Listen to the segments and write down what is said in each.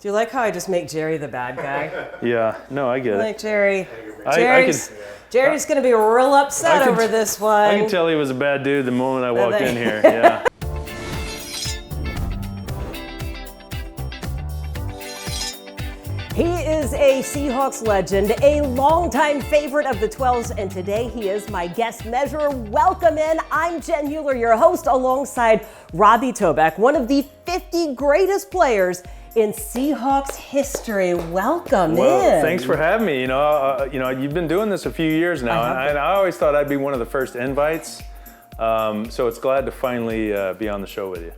Do you like how I just make Jerry the bad guy? Yeah, no, I get it. Like Jerry. Jerry's going to be real upset over this one. I can tell he was a bad dude the moment I walked in here. Yeah. He is a Seahawks legend, a longtime favorite of the 12s, and today he is my guest measurer. Welcome in. I'm Jen Mueller, your host, alongside Robbie Tobeck, one of the 50 greatest players in Seahawks history. Welcome in. Thanks for having me. You've been doing this a few years now, and I always thought I'd be one of the first invites. So it's glad to finally be on the show with you.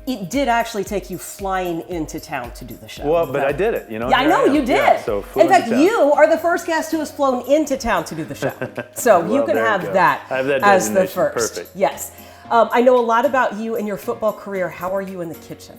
It did actually take you flying into town to do the show. Well, but I did it, Yeah, I know you did. Yeah, so in fact, you are the first guest who has flown into town to do the show. So well, you can have that, as the first. Perfect. Yes. I know a lot about you and your football career. How are you in the kitchen?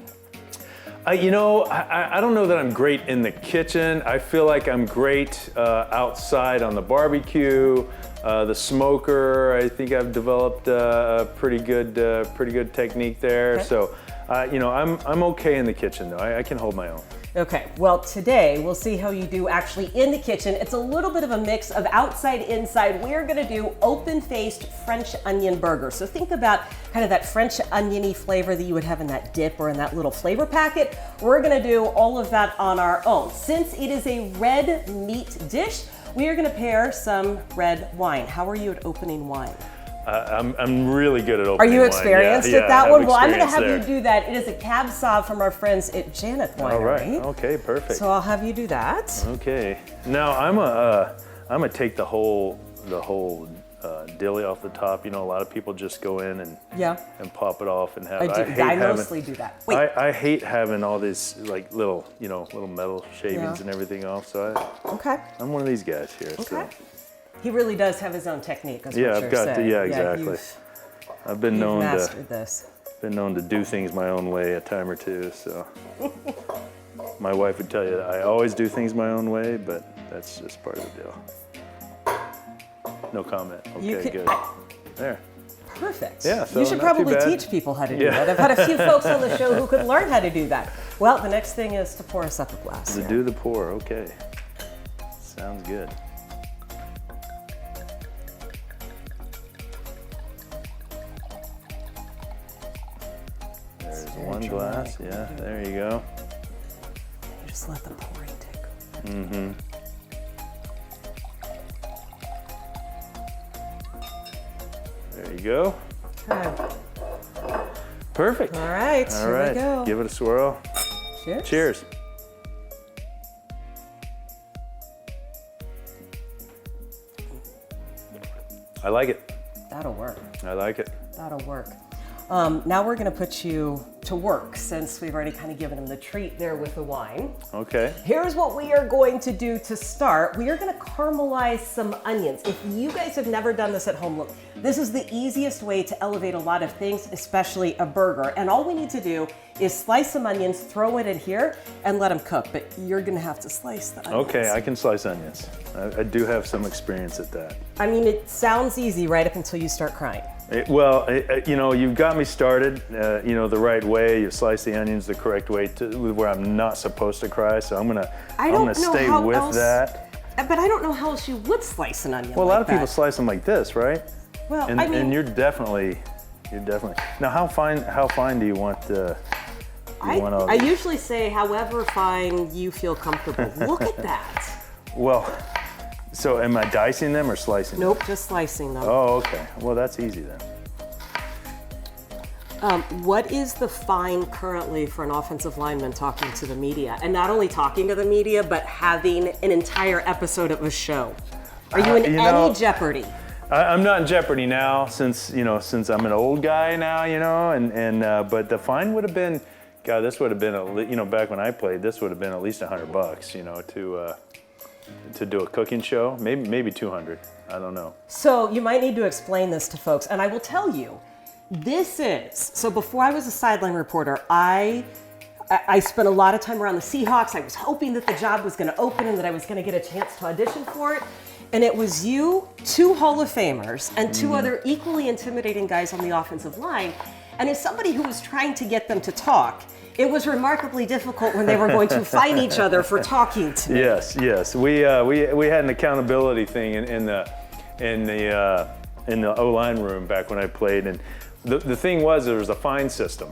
I don't know that I'm great in the kitchen. I feel like I'm great outside on the barbecue, the smoker. I think I've developed a pretty good technique there. Okay. So, I'm okay in the kitchen though. I can hold my own. Okay, well today we'll see how you do actually in the kitchen. It's a little bit of a mix of outside, inside. We're gonna do open-faced French onion burger. So think about kind of that French oniony flavor that you would have in that dip or in that little flavor packet. We're gonna do all of that on our own. Since it is a red meat dish, we are gonna pair some red wine. How are you at opening wine? I'm really good at opening wine. Are you experienced at that one? Well, I'm going to have you do that. It is a Cab Sauv from our friends at Janet Winery. All right. Okay, perfect. So I'll have you do that. Okay. Now I'm gonna take the whole dilly off the top. You know, a lot of people just go in and pop it off and have. I mostly do that. Wait. I hate having all these like little metal shavings and everything off. So I'm one of these guys here. Okay. So. He really does have his own technique. Exactly. I've been known to do things my own way a time or two. So my wife would tell you that I always do things my own way, but that's just part of the deal. No comment. Okay, good. There. Perfect. Yeah. So you should probably teach people how to do that. I've had a few folks on the show who could learn how to do that. Well, the next thing is to pour us up a glass. Do the pour. Okay. Sounds good. One glass, yeah, there you go. You just let the pouring take over. Mm-hmm. There you go. Okay. Perfect. All right, here we go. Give it a swirl. Cheers. Cheers. I like it. That'll work. I like it. That'll work. Now we're going to put you to work since we've already kind of given him the treat there with the wine. Okay. Here's what we are going to do to start. We are going to caramelize some onions. If you guys have never done this at home, look, this is the easiest way to elevate a lot of things, especially a burger. And all we need to do is slice some onions, throw it in here, and let them cook. But you're going to have to slice the onions. Okay, I can slice onions. I do have some experience at that. I mean, it sounds easy right up until you start crying. You've got me started, the right way. You slice the onions the correct way to where I'm not supposed to cry. So I'm gonna stay with that. But I don't know how else you would slice an onion. Well, a lot of people slice them like this, right? Well, and you're definitely. Now, how fine do you want? I usually say, however fine you feel comfortable. Look at that. Well. So am I dicing them or slicing them? Nope, just slicing them. Oh, okay. Well, that's easy then. What is the fine currently for an offensive lineman talking to the media? And not only talking to the media, but having an entire episode of a show. Are you in any jeopardy? I'm not in jeopardy now since I'm an old guy now, but the fine would have been, God, this would have been, back when I played, this would have been at least $100, to do a cooking show, maybe 200. I don't know. So you might need to explain this to folks, and I will tell you, so before I was a sideline reporter, I spent a lot of time around the Seahawks. I was hoping that the job was going to open and that I was going to get a chance to audition for it. And it was you, two Hall of Famers, and two other equally intimidating guys on the offensive line. And as somebody who was trying to get them to talk, it was remarkably difficult when they were going to fight each other for talking to me. Yes, yes. We had an accountability thing in the O-line room back when I played, and the thing was there was a fine system.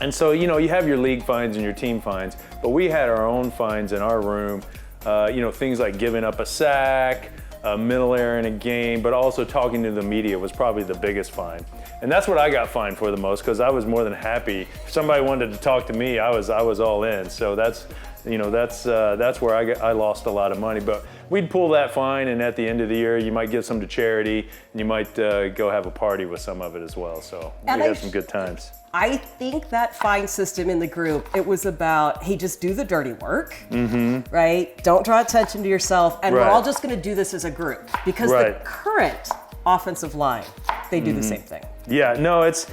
And so, you know, you have your league fines and your team fines, but we had our own fines in our room. You know, things like giving up a sack, a middle error in a game, but also talking to the media was probably the biggest fine. And that's what I got fined for the most, because I was more than happy. If somebody wanted to talk to me, I was all in. So that's where I lost a lot of money. But we'd pull that fine, and at the end of the year, you might give some to charity, and you might go have a party with some of it as well. So we had some good times. I think that fine system in the group, it was about, hey, just do the dirty work, right? Don't draw attention to yourself, and we're all just gonna do this as a group. Because the current offensive line, they do the same thing. Yeah, no, it's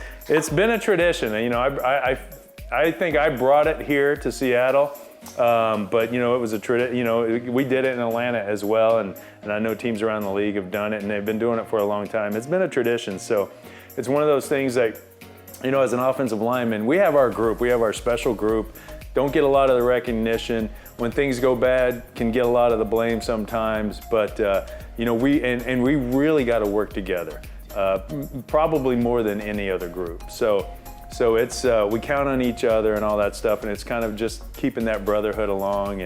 been a tradition. You know, I think I brought it here to Seattle, but you know, it was a tradition. You know, we did it in Atlanta as well, and I know teams around the league have done it, and they've been doing it for a long time. It's been a tradition, so it's one of those things that, you know, as an offensive lineman, we have our group, we have our special group, don't get a lot of the recognition. When things go bad, can get a lot of the blame sometimes, but you know, we really got to work together, probably more than any other group. So it's, we count on each other and all that stuff, and it's kind of just keeping that brotherhood along,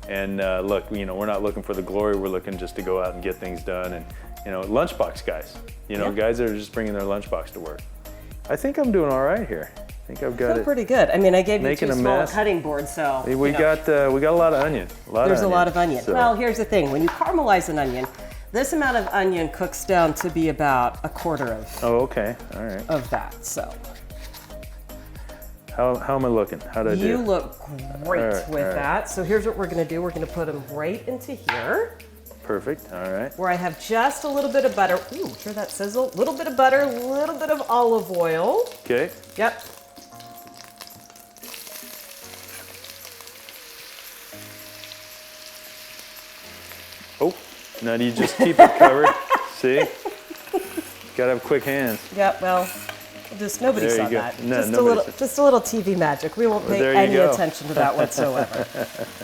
and look, you know, we're not looking for the glory, we're looking just to go out and get things done, and, you know, lunchbox guys, you know, guys that are just bringing their lunchbox to work. I think I'm doing all right here. I think I've got it. Pretty good. I mean, I gave you 2 small mess. cutting boards, so we got a lot of onion. There's a lot of onion. So. Well, here's the thing: when you caramelize an onion, this amount of onion cooks down to be about a quarter of. Oh, okay. All right. Of that. So. How am I looking? How did I do? You look great with that. So here's what we're going to do. We're going to put them right into here. Perfect. All right. Where I have just a little bit of butter. Ooh, hear that sizzle? A little bit of butter, a little bit of olive oil. Okay. Yep. Oh, now do you just keep it covered? See? Gotta have quick hands. Yep, well, nobody saw that. No, just a little TV magic. We won't pay any attention to that whatsoever.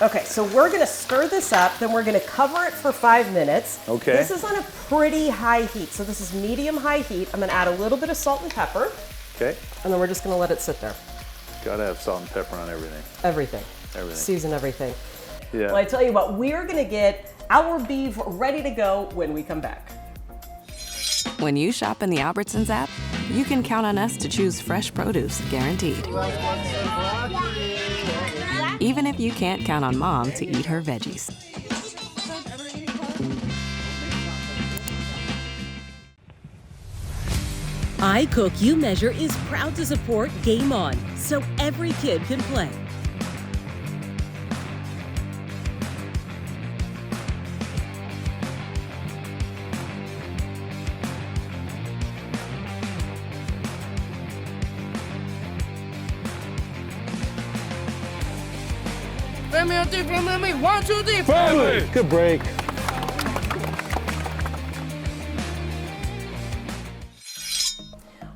Okay, so we're gonna stir this up, then we're gonna cover it for 5 minutes. Okay. This is on a pretty high heat, so this is medium-high heat. I'm gonna add a little bit of salt and pepper. Okay. And then we're just gonna let it sit there. Gotta have salt and pepper on everything. Everything. Season everything. Yeah. Well, I tell you what, we're gonna get our beef ready to go when we come back. When you shop in the Albertsons app, you can count on us to choose fresh produce, guaranteed. Even if you can't count on Mom to eat her veggies. I Cook, You Measure is proud to support Game On, so every kid can play. Family, 1, 2, 3, family! Good break.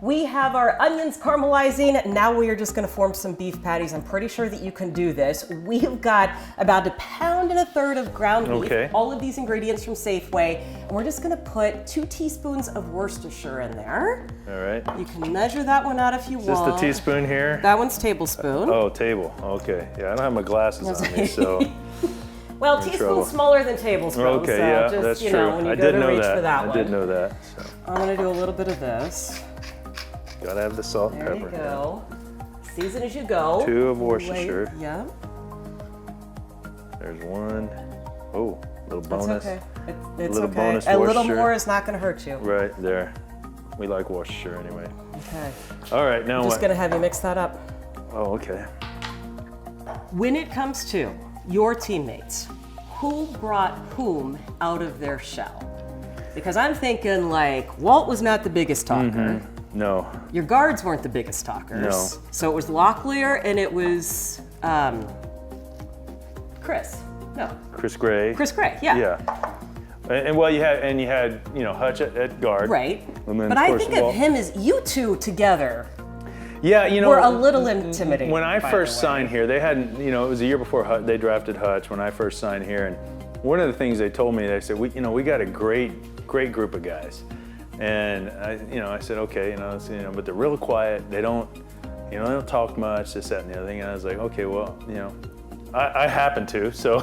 We have our onions caramelizing. Now we are just gonna form some beef patties. I'm pretty sure that you can do this. We've got about 1.3 pounds of ground beef. Okay. All of these ingredients from Safeway. And we're just gonna put 2 teaspoons of Worcestershire in there. All right. You can measure that one out if you want. Is this the teaspoon here? That one's tablespoon. Oh, table, okay. Yeah, I don't have my glasses on me, so. Well, teaspoon's smaller than tablespoon. Okay, so yeah, just, that's you true. know, when you I go did to know reach that. for that one. I did know that. So. I'm gonna do a little bit of this. Gotta have the salt and There pepper. you go. Season as you go. 2 of Worcestershire. Yeah. There's 1. Oh, little bonus. That's okay. It's little okay. bonus A little Worcestershire. more is not going to hurt you. Right there. We like Worcestershire anyway. Okay. All right, now I'm just what? going to have you mix that up. Oh, okay. When it comes to your teammates, who brought whom out of their shell? Because I'm thinking like Walt was not the biggest talker. No. Your guards weren't the biggest talkers. No. So it was Locklear and it was Chris. No. Chris Gray. Chris Gray, yeah. Yeah. And well, you had you know, Hutch at guard. Right. And then, But of I course, think of him as you two together. Yeah, you know, We're a little intimidating. when I by first the way. signed here, they hadn't, you know, it was a year before they drafted Hutch when I first signed here. And one of the things they told me, they said, we got a great group of guys. And I said, okay, but they're real quiet. They don't talk much, this, that, and the other thing. And I was like, okay, well, I happen to, so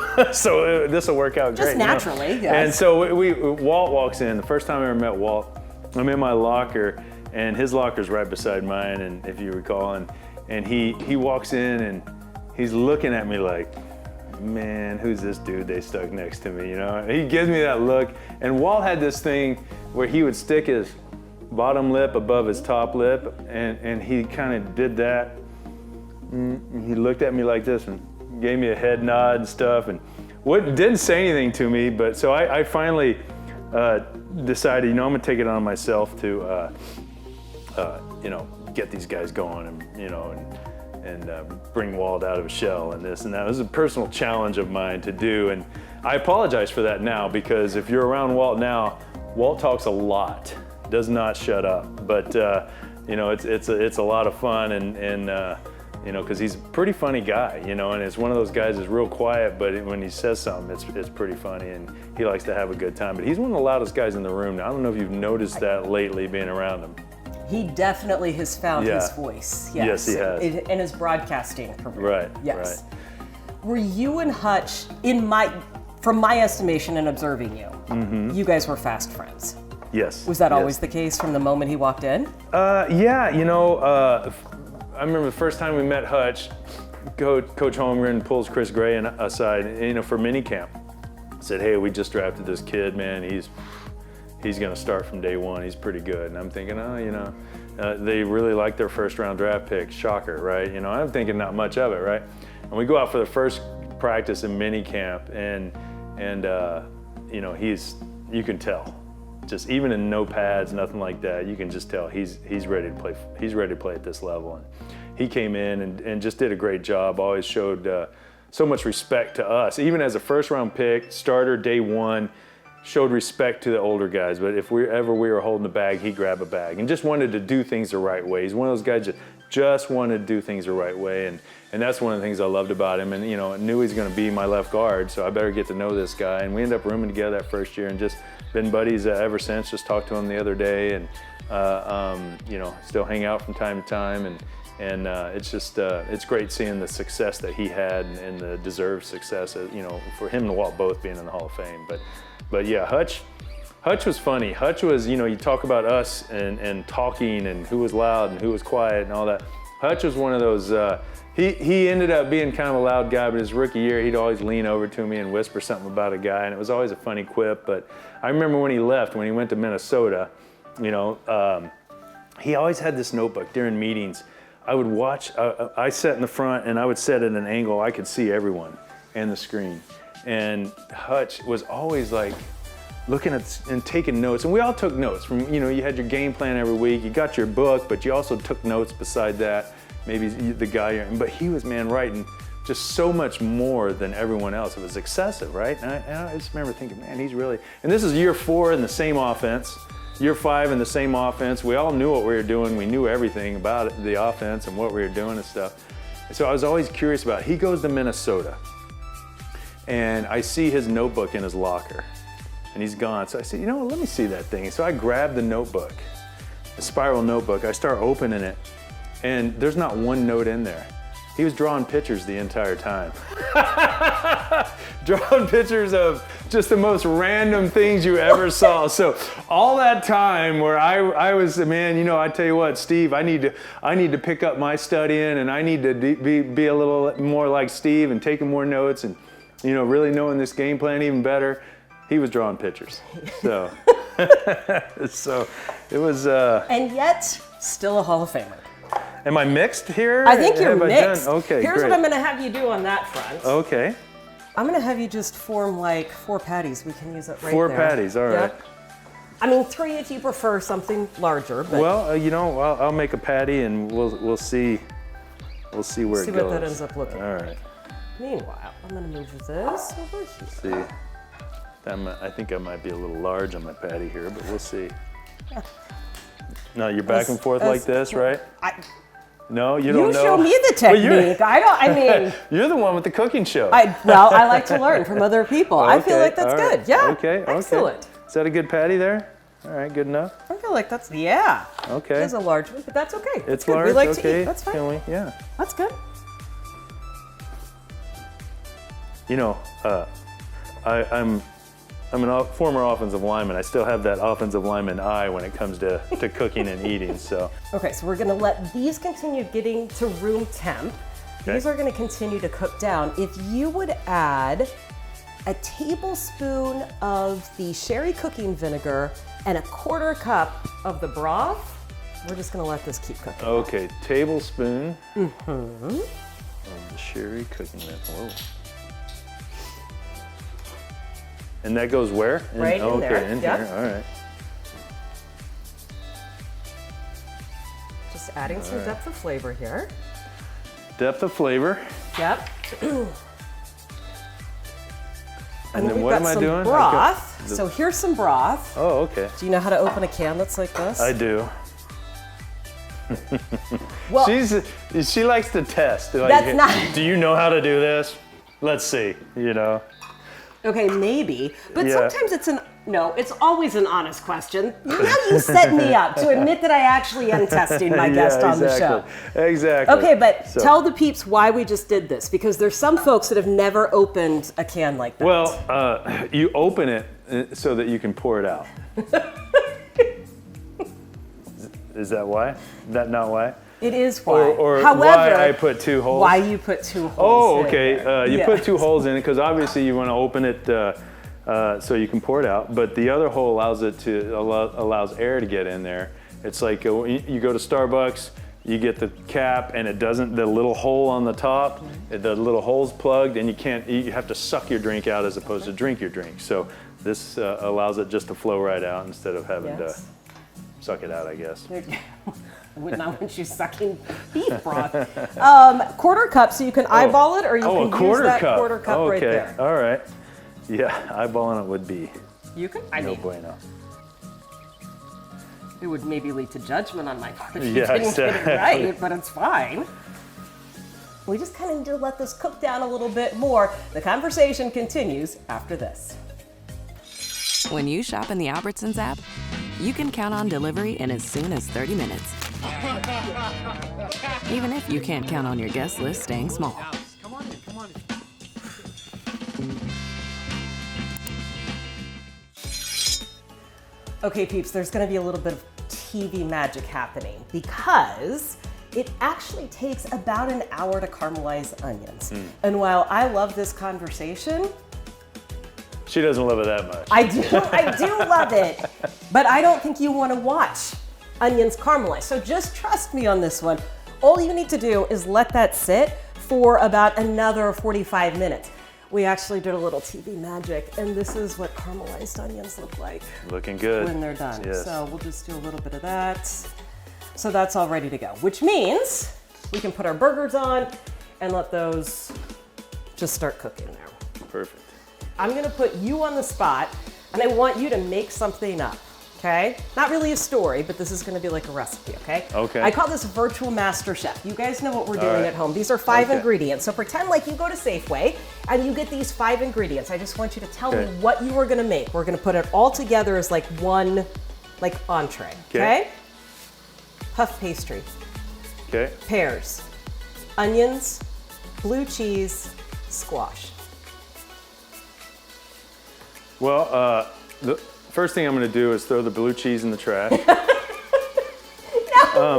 this will work out Just great. naturally, yes. And so Walt walks in. The first time I ever met Walt, I'm in my locker, and his locker's right beside mine, and if you recall, and he walks in and he's looking at me like, man, who's this dude they stuck next to me, He gives me that look, and Walt had this thing where he would stick his bottom lip above his top lip, and he kind of did that. He looked at me like this and gave me a head nod and stuff, and didn't say anything to me, but so I finally decided, I'm gonna take it on myself to, get these guys going, and bring Walt out of a shell and this and that. It was a personal challenge of mine to do, and I apologize for that now, because if you're around Walt now, Walt talks a lot, does not shut up, but it's a lot of fun, and because he's a pretty funny guy, and it's one of those guys that's real quiet, but when he says something, it's pretty funny, and he likes to have a good time. But he's one of the loudest guys in the room now. I don't know if you've noticed that lately being around him. He definitely has found his voice. Yes, he has. In his broadcasting career. Right, yes. Right. Were you and Hutch, from my estimation and observing you, you guys were fast friends? Yes. Was that always the case from the moment he walked in? Yeah, I remember the first time we met Hutch, Coach Holmgren pulls Chris Gray aside, for minicamp. Said, hey, we just drafted this kid, man. He's going to start from day one. He's pretty good. And I'm thinking, they really like their first round draft pick. Shocker, right? I'm thinking not much of it, right? And we go out for the first practice in minicamp, and you can tell. Just even in no pads, nothing like that, you can just tell he's ready to play. He's ready to play at this level. And he came in and just did a great job. Always showed so much respect to us. Even as a first-round pick, starter day one, showed respect to the older guys. But if we were holding the bag, he'd grab a bag and just wanted to do things the right way. He's one of those guys that just wanted to do things the right way, and that's one of the things I loved about him. And I knew he's going to be my left guard, so I better get to know this guy. And we ended up rooming together that first year and just been buddies ever since. Just talked to him the other day, and still hang out from time to time. And it's just it's great seeing the success that he had and the deserved success. For him and Walt both being in the Hall of Fame. But yeah, Hutch was funny. Hutch was, you talk about us and talking and who was loud and who was quiet and all that. Hutch was one of those, he ended up being kind of a loud guy, but his rookie year, he'd always lean over to me and whisper something about a guy, and it was always a funny quip. But I remember when he left, when he went to Minnesota, he always had this notebook during meetings. I would watch, I sat in the front and I would sit at an angle I could see everyone and the screen. And Hutch was always like looking at and taking notes, and we all took notes from, you had your game plan every week, you got your book, but you also took notes beside that, maybe the guy, but he was, writing just so much more than everyone else. It was excessive, right? And I just remember thinking, man, he's really, and this is year 4 in the same offense, year 5 in the same offense. We all knew what we were doing. We knew everything about it, the offense and what we were doing and stuff. And so I was always curious about it. He goes to Minnesota, and I see his notebook in his locker, and he's gone. So I said, let me see that thing. So I grabbed the notebook, the spiral notebook. I start opening it, and there's not one note in there. He was drawing pictures the entire time. Drawing pictures of just the most random things you ever saw. So all that time where I was, I tell you what, Steve, I need to pick up my studying, and I need to be a little more like Steve and taking more notes and, really knowing this game plan even better. He was drawing pictures. So, so it was. And yet, still a Hall of Famer. Am I mixed here? I think you're mixed. Okay, Here's great. what I'm going to have you do on that front. Okay. I'm going to have you just form like 4 patties. We can use it right there. 4 patties, all right. Yeah. 3 if you prefer something larger. But Well, I'll make a patty, and we'll see. We'll see where it goes. See what that ends up looking. All right. Meanwhile, I'm going to move this over here. See. I think I might be a little large on my patty here, but we'll see. No, you're back and forth like this, right? No, you don't know. You show me the technique. You're the one with the cooking show. I like to learn from other people. Okay, I feel like that's all right. good. Yeah. Okay. Excellent. Is that a good patty there? All right, good enough. I feel like that's, yeah. Okay. It is a large one, but that's okay. It's good. large, We like okay. to eat. That's fine. Can we? Yeah. That's good. You know, I'm a former offensive lineman. I still have that offensive lineman eye when it comes to cooking and eating. So. Okay, so we're gonna let these continue getting to room temp. Okay. These are gonna continue to cook down. If you would add a tablespoon of the sherry cooking vinegar and a 1/4 cup of the broth, we're just gonna let this keep cooking. Okay, tablespoon of the sherry cooking vinegar. Whoa. And that goes where? Right in there. In Yep. here. All right. Just adding some depth of flavor here. Depth of flavor. Yep. And then we've what got am I some doing? broth. So here's some broth. Oh, okay. Do you know how to open a can that's like this? I do. Well, she likes to test. Like, That's not- Do you know how to do this? Let's see. You know. okay, maybe, but Yeah. sometimes it's always an honest question. Now you set me up to admit that I actually am testing my guest on the show. Exactly. Okay, but So- tell the peeps why we just did this, because there's some folks that have never opened a can like that. Well, you open it so that you can pour it out. Is that why? That not why? it is why. Or However, why I put 2 holes? why you put 2 holes Oh, in okay. there. You Yeah. put 2 holes in it because obviously you want to open it so you can pour it out. But the other hole allows air to get in there. It's like you go to Starbucks, you get the cap, and the little hole on the top, the little hole's plugged, and you have to suck your drink out as opposed to drink your drink. So this allows it just to flow right out instead of having to Yes. suck it out, I guess. I would not want you sucking beef broth. 1/4 cup, so you can eyeball it, or you Oh, can a use 1/4 that cup. 1/4 cup Okay. right there. All right. Yeah, eyeballing it would be You can. no bueno. It would maybe lead to judgment on my part if you Yeah, didn't get it exactly. right, but it's fine. We just kind of need to let this cook down a little bit more. The conversation continues after this. When you shop in the Albertsons app, you can count on delivery in as soon as 30 minutes. Even if you can't count on your guest list staying small. Okay, peeps, there's gonna be a little bit of TV magic happening because it actually takes about an hour to caramelize onions. And while I love this conversation, She doesn't love it that much. I do love it, but I don't think you want to watch onions caramelize. So just trust me on this one. All you need to do is let that sit for about another 45 minutes. We actually did a little TV magic, and this is what caramelized onions look like Looking good. when they're done. Yes. So we'll just do a little bit of that. So that's all ready to go, which means we can put our burgers on and let those just start cooking there. Perfect. I'm gonna put you on the spot, and I want you to make something up, okay? Not really a story, but this is gonna be like a recipe, okay? Okay. I call this virtual master chef. You guys know what we're doing right. at home. These are 5 Okay. ingredients. So pretend like you go to Safeway and you get these 5 ingredients. I just want you to tell me Okay. what you are gonna make. We're gonna put it all together as like one, like entree, okay? Puff pastry, Okay. pears, onions, blue cheese, squash. Well, the first thing I'm going to do is throw the blue cheese in the trash. Now,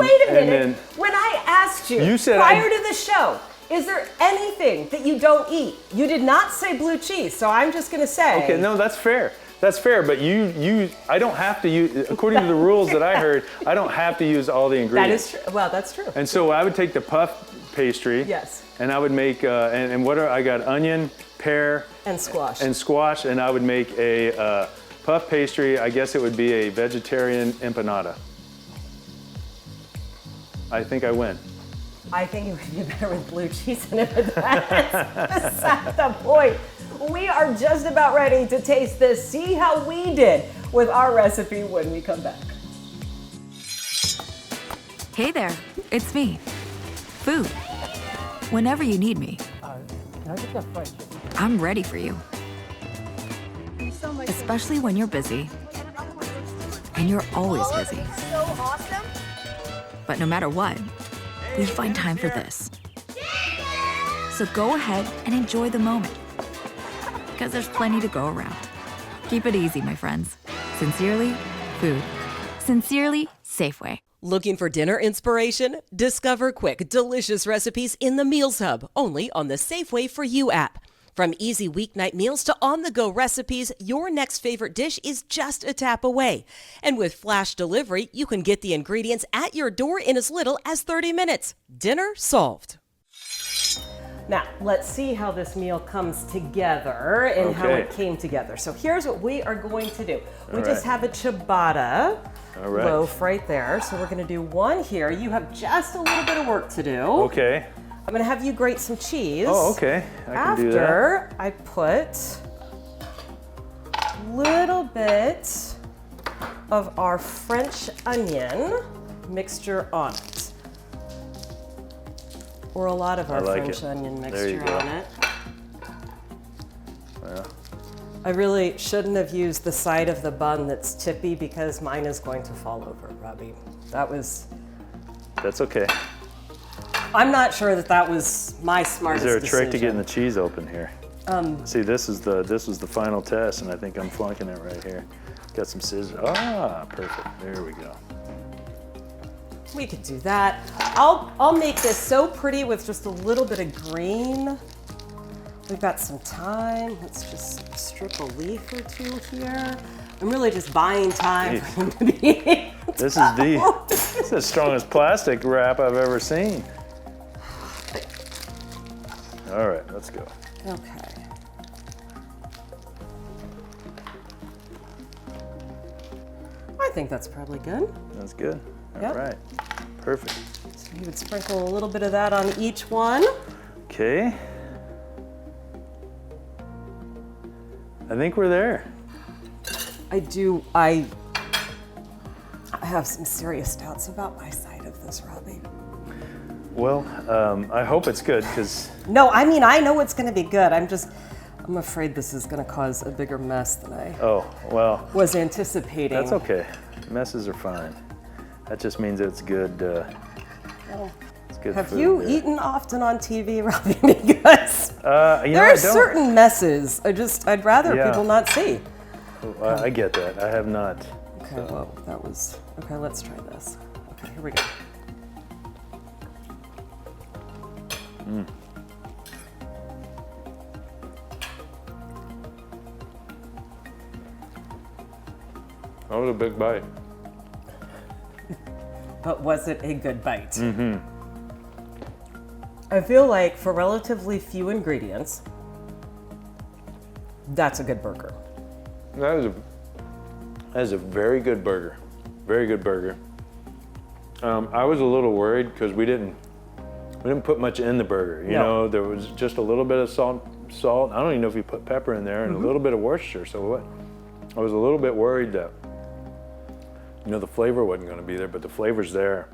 wait a and minute. then- When I asked you, You said prior to the show, is there anything that you don't eat? You did not say blue cheese, so I'm just going to say. Okay, no, that's fair. That's fair, but I don't have to use, according to the rules that I heard, I don't have to use all the That ingredients. is true. Well, that's true. And so I would take the puff pastry. Yes. And I would make, I got onion, pear, And squash. and I would make a puff pastry. I guess it would be a vegetarian empanada. I think I win. I think it would be better with blue cheese in it, but that's beside the point. We are just about ready to taste this. See how we did with our recipe when we come back. Hey there, it's me. Food. Whenever you need me, Can I get that fried chicken? I'm ready for you. Especially when you're busy. And you're always busy. So awesome. But no matter what, we find time for this. So go ahead and enjoy the moment. Because there's plenty to go around. Keep it easy, my friends. Sincerely, food. Sincerely, Safeway. Looking for dinner inspiration? Discover quick, delicious recipes in the Meals Hub, only on the Safeway for You app. From easy weeknight meals to on-the-go recipes, your next favorite dish is just a tap away. And with flash delivery, you can get the ingredients at your door in as little as 30 minutes. Dinner solved. Now, let's see how this meal comes together and how Okay. it came together. So here's what we are going to do. We All just right. have a ciabatta All right. loaf right there. So we're gonna do one here. You have just a little bit of work to do. Okay. I'm gonna have you grate some cheese. Oh, okay. I can do that. After I put a little bit of our French onion mixture on it. Or a lot of our like French it. onion There you mixture go. on it. Yeah. I really shouldn't have used the side of the bun that's tippy because mine is going to fall over, Robbie. That's okay. I'm not sure that was my Is smartest there a trick to decision. getting the cheese open here? See, this was the final test, and I think I'm flunking it right here. Got some scissors. Ah, perfect. There we go. We could do that. I'll make this so pretty with just a little bit of green. We've got some time. Let's just strip a leaf or two here. I'm really just buying time for him to be. This is the strongest plastic wrap I've ever seen. All right, let's go. Okay. I think that's probably good. That's good. All Yep. right. Perfect. So you would sprinkle a little bit of that on each one. Okay. I think we're there. I have some serious doubts about my side of this, Robbie. Well, I hope it's good because No, I mean, I know it's gonna be good. I'm afraid this is gonna cause a bigger mess than I was anticipating. that's okay. Messes are fine. That just means that it's good. It's good Have food, you yeah. eaten often on TV, Robbie? Because You know, there I are don't. certain messes I'd rather Yeah. people not see. I get that. I have not. Okay, well, okay, let's try this. Okay, here we go. That was a big bite. But was it a good bite? Mm-hmm. I feel like for relatively few ingredients, that's a good burger. That is a very good burger. Very good burger. I was a little worried because we didn't put much in the burger. You know, there was just a little bit of salt. I don't even know if you put pepper in there and a little bit of Worcestershire. So what? I was a little bit worried that, you know, the flavor wasn't going to be there, but the flavor's there.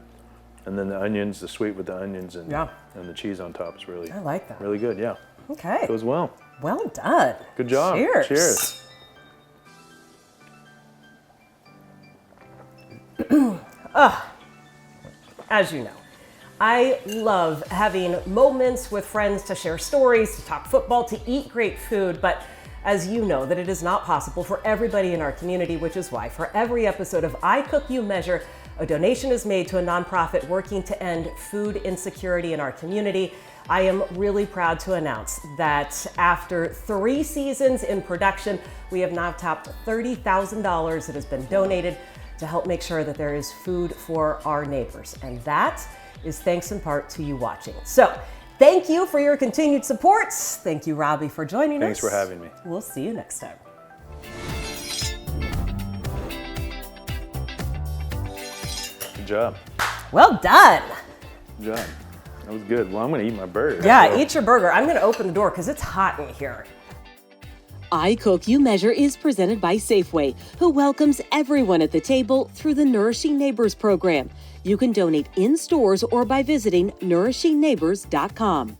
And then the onions, the sweet with the onions and the cheese on top is really, I like that. really good. Yeah, Okay. goes well. Well done. Good job. Cheers. Cheers. As you know, I love having moments with friends to share stories, to talk football, to eat great food, but as you know, that it is not possible for everybody in our community, which is why for every episode of I Cook, You Measure, a donation is made to a nonprofit working to end food insecurity in our community. I am really proud to announce that after 3 seasons in production, we have now topped $30,000 that has been donated to help make sure that there is food for our neighbors. And that is thanks in part to you watching. So thank you for your continued support. Thank you, Robbie, for joining us. Thanks for having me. We'll see you next time. Good job. Well done. Good job. That was good. Well, I'm going to eat my burger. Yeah, So- eat your burger. I'm gonna open the door because it's hot in here. I Cook, You Measure is presented by Safeway, who welcomes everyone at the table through the Nourishing Neighbors program. You can donate in stores or by visiting nourishingneighbors.com.